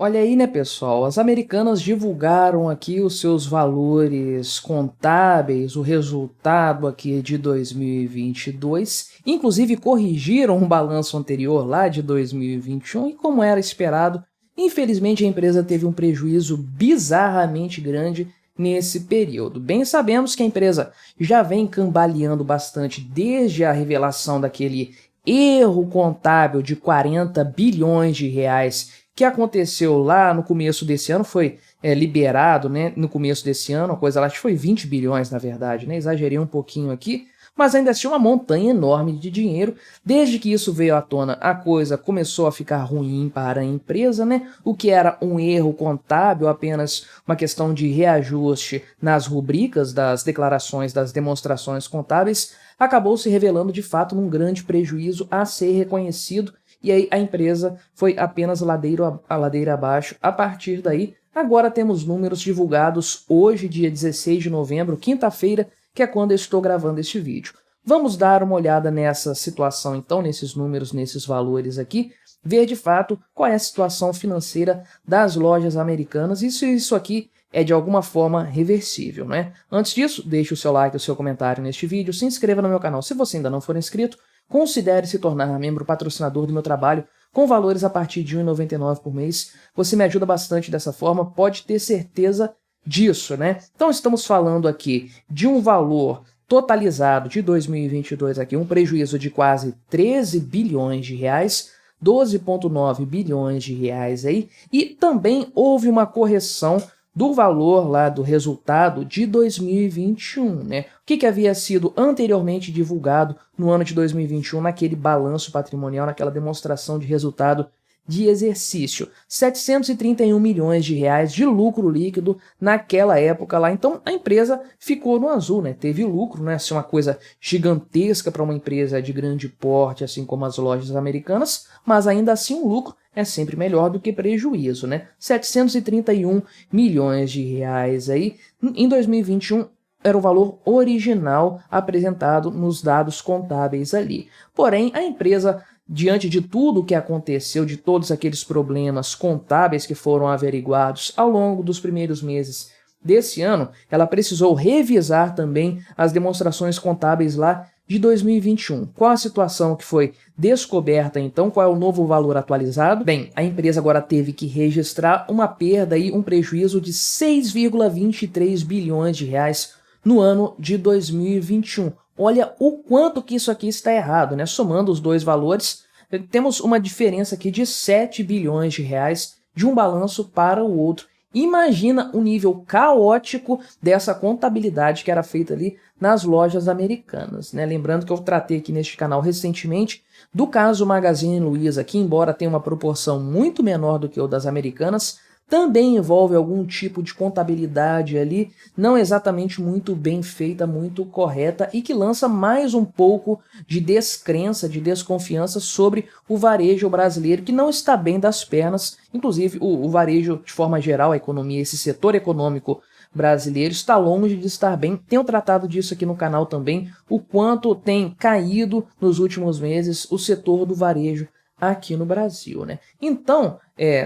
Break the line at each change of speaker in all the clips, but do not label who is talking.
Olha aí, né, pessoal? As Americanas divulgaram aqui os seus valores contábeis, o resultado aqui de 2022, inclusive corrigiram um balanço anterior lá de 2021 e, como era esperado, infelizmente a empresa teve um prejuízo bizarramente grande nesse período. Bem sabemos que a empresa já vem cambaleando bastante desde a revelação daquele erro contábil de 40 bilhões de reais que aconteceu lá no começo desse ano, foi liberado, né, no começo desse ano, a coisa lá, acho que foi 20 bilhões na verdade, né, exagerei um pouquinho aqui, mas ainda tinha uma montanha enorme de dinheiro. Desde que isso veio à tona, a coisa começou a ficar ruim para a empresa, né? O que era um erro contábil, apenas uma questão de reajuste nas rubricas das declarações das demonstrações contábeis, acabou se revelando de fato num grande prejuízo a ser reconhecido. E aí a empresa foi apenas ladeira abaixo. A partir daí, agora temos números divulgados hoje, dia 16 de novembro, quinta-feira, que é quando eu estou gravando este vídeo. Vamos dar uma olhada nessa situação então, nesses números, nesses valores aqui, ver de fato qual é a situação financeira das lojas americanas e se isso aqui é de alguma forma reversível, né? Antes disso, deixe o seu like, o seu comentário neste vídeo, se inscreva no meu canal se você ainda não for inscrito, considere se tornar membro patrocinador do meu trabalho com valores a partir de R$ 1,99 por mês. Você me ajuda bastante dessa forma, pode ter certeza disso, né? Então estamos falando aqui de um valor totalizado de 2022 aqui, um prejuízo de quase 13 bilhões de reais, 12,9 bilhões de reais aí, e também houve uma correção do valor lá do resultado de 2021, né? O que havia sido anteriormente divulgado no ano de 2021 naquele balanço patrimonial, naquela demonstração de resultado de exercício, 731 milhões de reais de lucro líquido naquela época lá. Então a empresa ficou no azul, né? Teve lucro, né? Assim, uma coisa gigantesca para uma empresa de grande porte, assim como as lojas americanas, mas ainda assim o lucro é sempre melhor do que prejuízo, né? 731 milhões de reais aí. Em 2021 era o valor original apresentado nos dados contábeis ali. Porém, a empresa, diante de tudo o que aconteceu, de todos aqueles problemas contábeis que foram averiguados ao longo dos primeiros meses desse ano, ela precisou revisar também as demonstrações contábeis lá de 2021. Qual a situação que foi descoberta então? Qual é o novo valor atualizado? Bem, a empresa agora teve que registrar uma perda e um prejuízo de 6,23 bilhões de reais no ano de 2021. Olha o quanto que isso aqui está errado, né? Somando os dois valores, temos uma diferença aqui de 7 bilhões de reais de um balanço para o outro. Imagina o nível caótico dessa contabilidade que era feita ali nas lojas americanas, né? Lembrando que eu tratei aqui neste canal recentemente do caso Magazine Luiza, que embora tenha uma proporção muito menor do que o das americanas, também envolve algum tipo de contabilidade ali, não exatamente muito bem feita, muito correta, e que lança mais um pouco de descrença, de desconfiança sobre o varejo brasileiro, que não está bem das pernas. Inclusive, o varejo, de forma geral, a economia, esse setor econômico brasileiro está longe de estar bem. Tenho tratado disso aqui no canal também, o quanto tem caído nos últimos meses o setor do varejo aqui no Brasil, né? Então,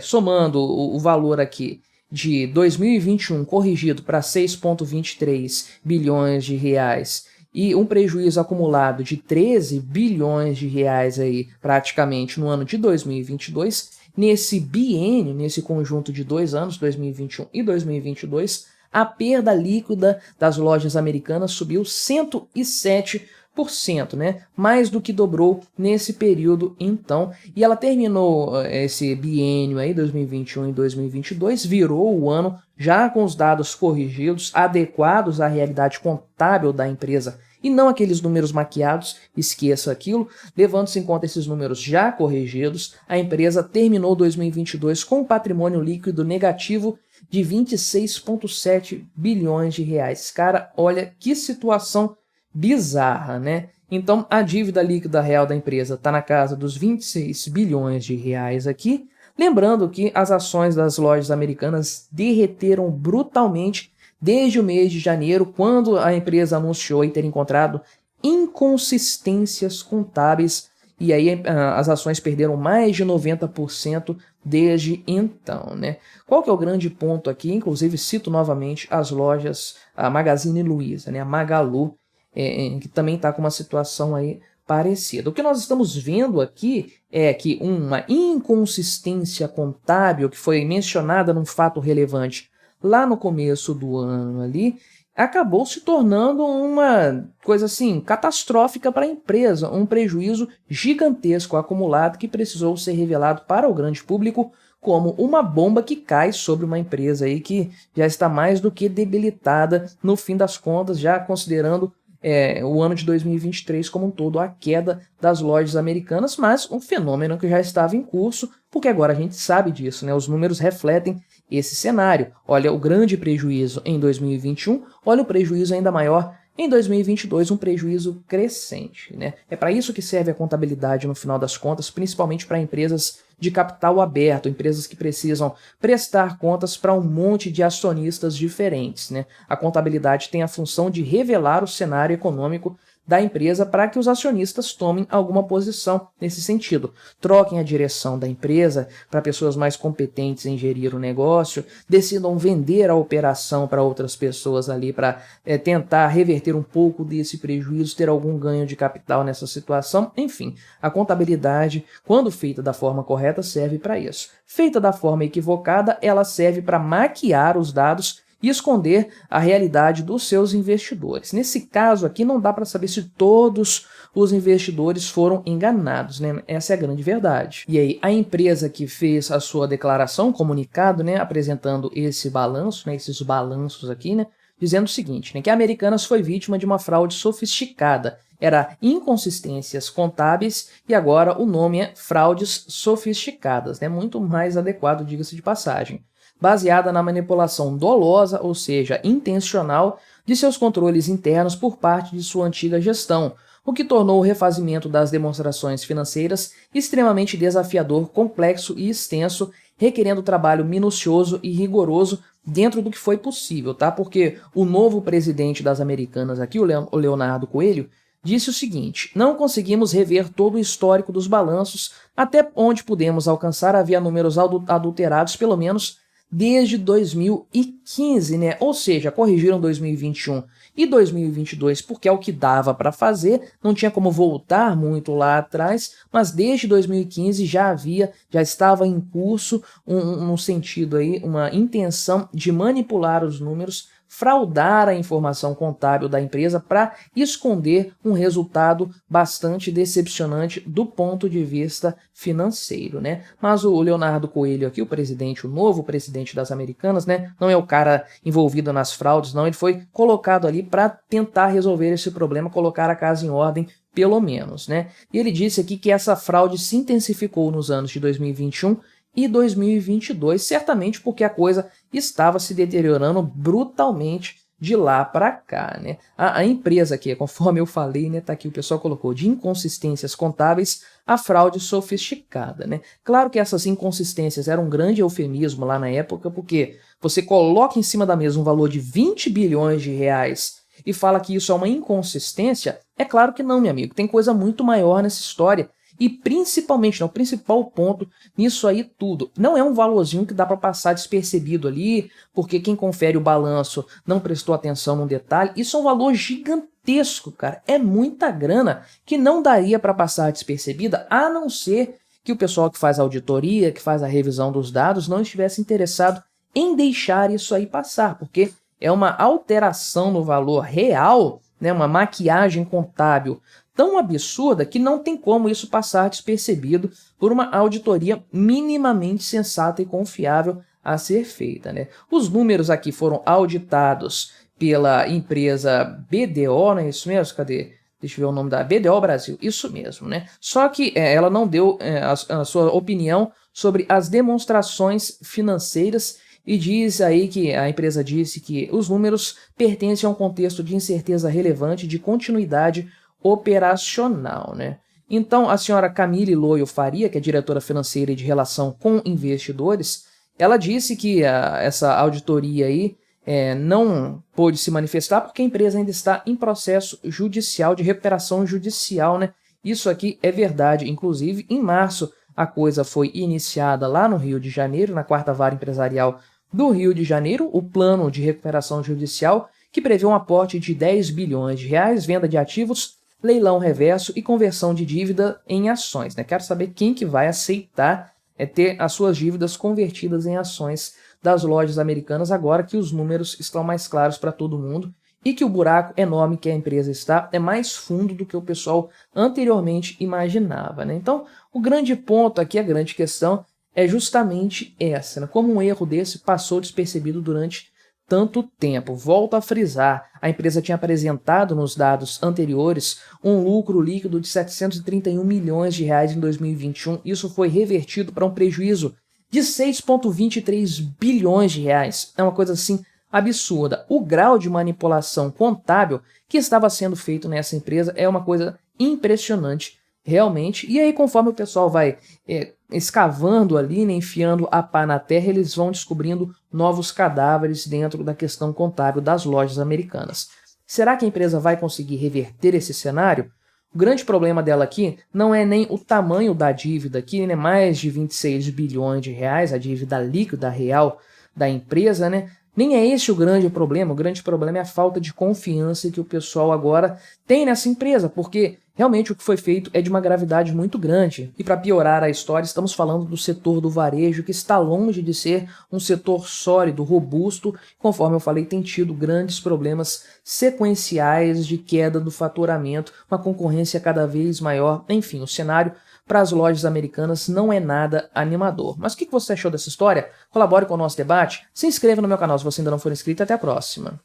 somando o valor aqui de 2021 corrigido para 6,23 bilhões de reais e um prejuízo acumulado de 13 bilhões de reais aí praticamente no ano de 2022, nesse biênio, nesse conjunto de 2 anos, 2021 e 2022, a perda líquida das lojas americanas subiu 107%, né? Mais do que dobrou nesse período então, e ela terminou esse biênio aí 2021 e 2022, virou o ano já com os dados corrigidos, adequados à realidade contábil da empresa e não aqueles números maquiados, esqueça aquilo. Levando-se em conta esses números já corrigidos, a empresa terminou 2022 com um patrimônio líquido negativo de 26,7 bilhões de reais. Cara, olha que situação bizarra, né? Então, a dívida líquida real da empresa está na casa dos 26 bilhões de reais aqui. Lembrando que as ações das lojas americanas derreteram brutalmente desde o mês de janeiro, quando a empresa anunciou ter encontrado inconsistências contábeis e aí as ações perderam mais de 90% desde então, né? Qual que é o grande ponto aqui? Inclusive cito novamente as lojas, a Magazine Luiza, né? A Magalu, que também está com uma situação aí parecida. O que nós estamos vendo aqui é que uma inconsistência contábil que foi mencionada num fato relevante lá no começo do ano ali, acabou se tornando uma coisa assim catastrófica para a empresa, um prejuízo gigantesco acumulado que precisou ser revelado para o grande público como uma bomba que cai sobre uma empresa aí que já está mais do que debilitada no fim das contas, já considerando o ano de 2023 como um todo, a queda das lojas americanas, mas um fenômeno que já estava em curso, porque agora a gente sabe disso, né? Os números refletem esse cenário. Olha o grande prejuízo em 2021, olha o prejuízo ainda maior em 2022, um prejuízo crescente, né? É para isso que serve a contabilidade no final das contas, principalmente para empresas de capital aberto, empresas que precisam prestar contas para um monte de acionistas diferentes, né? A contabilidade tem a função de revelar o cenário econômico da empresa para que os acionistas tomem alguma posição nesse sentido. Troquem a direção da empresa para pessoas mais competentes em gerir o negócio, decidam vender a operação para outras pessoas ali para tentar reverter um pouco desse prejuízo, ter algum ganho de capital nessa situação. Enfim, a contabilidade, quando feita da forma correta, serve para isso. Feita da forma equivocada, ela serve para maquiar os dados e esconder a realidade dos seus investidores. Nesse caso aqui não dá para saber se todos os investidores foram enganados, né? Essa é a grande verdade. E aí a empresa que fez a sua declaração, comunicado, né, apresentando esse balanço, né, esses balanços aqui, né, dizendo o seguinte, né, que a Americanas foi vítima de uma fraude sofisticada. Era inconsistências contábeis e agora o nome é fraudes sofisticadas, né? Muito mais adequado, diga-se de passagem. Baseada na manipulação dolosa, ou seja, intencional, de seus controles internos por parte de sua antiga gestão, o que tornou o refazimento das demonstrações financeiras extremamente desafiador, complexo e extenso, requerendo trabalho minucioso e rigoroso dentro do que foi possível, tá? Porque o novo presidente das Americanas aqui, o Leonardo Coelho, disse o seguinte: não conseguimos rever todo o histórico dos balanços, até onde pudemos alcançar havia números adulterados, pelo menos desde 2015, né? Ou seja, corrigiram 2021 e 2022 porque é o que dava para fazer, não tinha como voltar muito lá atrás, mas desde 2015 já estava em curso um sentido aí, uma intenção de manipular os números, fraudar a informação contábil da empresa para esconder um resultado bastante decepcionante do ponto de vista financeiro, né? Mas o Leonardo Coelho aqui, o presidente, o novo presidente das Americanas, né, não é o cara envolvido nas fraudes, não, ele foi colocado ali para tentar resolver esse problema, colocar a casa em ordem, pelo menos, né? E ele disse aqui que essa fraude se intensificou nos anos de 2021 e 2022, certamente porque a coisa estava se deteriorando brutalmente de lá para cá, né? A empresa aqui, conforme eu falei, né, tá aqui o pessoal colocou de inconsistências contábeis a fraude sofisticada, né? Claro que essas inconsistências eram um grande eufemismo lá na época, porque você coloca em cima da mesa um valor de 20 bilhões de reais e fala que isso é uma inconsistência, é claro que não, meu amigo, tem coisa muito maior nessa história. E principalmente, né, o principal ponto nisso aí tudo, não é um valorzinho que dá para passar despercebido ali, porque quem confere o balanço não prestou atenção num detalhe. Isso é um valor gigantesco, cara. É muita grana que não daria para passar despercebida, a não ser que o pessoal que faz a auditoria, que faz a revisão dos dados, não estivesse interessado em deixar isso aí passar, porque é uma alteração no valor real, né, uma maquiagem contábil tão absurda que não tem como isso passar despercebido por uma auditoria minimamente sensata e confiável a ser feita, né? Os números aqui foram auditados pela empresa BDO, não é isso mesmo? Cadê? Deixa eu ver o nome da BDO Brasil, isso mesmo, né? Só que ela não deu a sua opinião sobre as demonstrações financeiras e diz aí que a empresa disse que os números pertencem a um contexto de incerteza relevante de continuidade operacional, né? Então, a senhora Camille Loyo Faria, que é diretora financeira e de relação com investidores, ela disse que essa auditoria aí não pôde se manifestar porque a empresa ainda está em processo judicial, de recuperação judicial, né? Isso aqui é verdade. Inclusive, em março, a coisa foi iniciada lá no Rio de Janeiro, na 4ª Vara Empresarial do Rio de Janeiro, o Plano de Recuperação Judicial, que prevê um aporte de 10 bilhões de reais, venda de ativos, leilão reverso e conversão de dívida em ações, né? Quero saber quem que vai aceitar ter as suas dívidas convertidas em ações das lojas americanas agora que os números estão mais claros para todo mundo e que o buraco enorme que a empresa está é mais fundo do que o pessoal anteriormente imaginava, né? Então, o grande ponto aqui, a grande questão é justamente essa, né? Como um erro desse passou despercebido durante tanto tempo. Volto a frisar, a empresa tinha apresentado nos dados anteriores um lucro líquido de 731 milhões de reais em 2021. Isso foi revertido para um prejuízo de 6,23 bilhões de reais. É uma coisa assim absurda. O grau de manipulação contábil que estava sendo feito nessa empresa é uma coisa impressionante, realmente. E aí, conforme o pessoal vai escavando ali, né, enfiando a pá na terra, eles vão descobrindo novos cadáveres dentro da questão contábil das lojas americanas. Será que a empresa vai conseguir reverter esse cenário? O grande problema dela aqui não é nem o tamanho da dívida, aqui, né, mais de 26 bilhões de reais, a dívida líquida real da empresa, né? Nem é esse o grande problema é a falta de confiança que o pessoal agora tem nessa empresa, porque realmente o que foi feito é de uma gravidade muito grande. E para piorar a história, estamos falando do setor do varejo, que está longe de ser um setor sólido, robusto, conforme eu falei, tem tido grandes problemas sequenciais de queda do faturamento, uma concorrência cada vez maior, enfim, o cenário para as lojas americanas não é nada animador. Mas o que você achou dessa história? Colabore com o nosso debate, se inscreva no meu canal se você ainda não for inscrito e até a próxima.